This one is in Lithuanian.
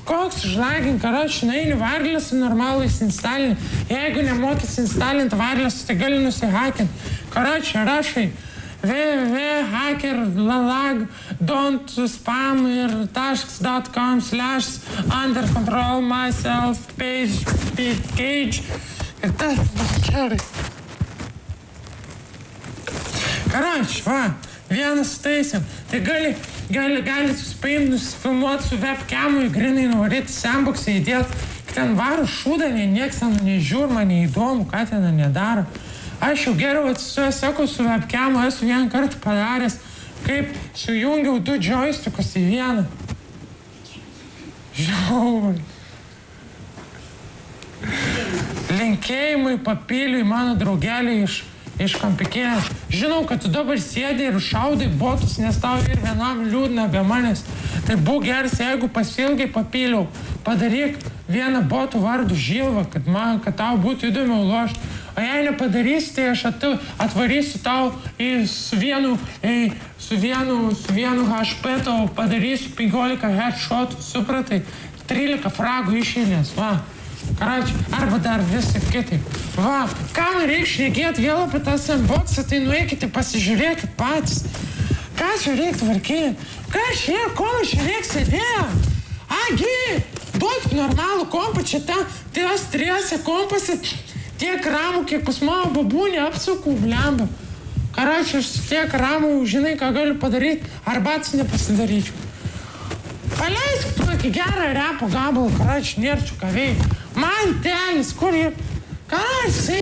koks žlagin, karoči, naini varlės normalų įsinstalinį. Jeigu nemokys instalinti varlės, tai gali nusihakinti. Karoči, rašai www.hacker.lag.don't.spam ir tasks.com/undercontrolmyself page ir tas gerai. Karoči, va, vienas taisėm. Tai gali susipaimti, nusifilmuoti su webcamu, grinai nuvaryti sandbox'ą įdėti, ten varo šūdą, nieks ten nežiūr, man neįdomu, ką ten nedaro. Aš jau geriau atsisakau su webcamu, esu vieną kartą padaręs, kaip sujungiau 2 joystickus į vieną. Žiauriai. Linkėjimai papiliui mano draugelį iš kampikėlės. Žinau, kad tu dabar sėdė ir šaudai botus, nes tau ir vienam liūdna be manęs. Tai būk geras, jeigu pasilgai papiliau, padaryk vieną botų vardu Žilvą, kad tau būtų įdomiau lošti. O jei nepadarysi, tai aš atvarysiu tau su vienu HP tau padarysiu 15 headshotų, supratai, 13 fragų išėlės, va. Karoči, arba dar visai kitaip. Va, ką man reikia šnekėti vėl apie tą sandboxą, tai nueikite, pasižiūrėkit patys. Ką čia reikia tvarkyti? Ką čia, ko čia reikia sėdėti? Agi, duok normalų kompą, čia tas 3 kompasi, tiek ramų, kiek pas mano babūnį apsukų, blemba. Karoči, aš tiek ramų, žinai, ką galiu padaryti, arbatas nepasidaryčiau. Paleisk tokį gerą repo gabalą, karoči, nėrčiau ką veikti. Man telis, kur jie... Karoči,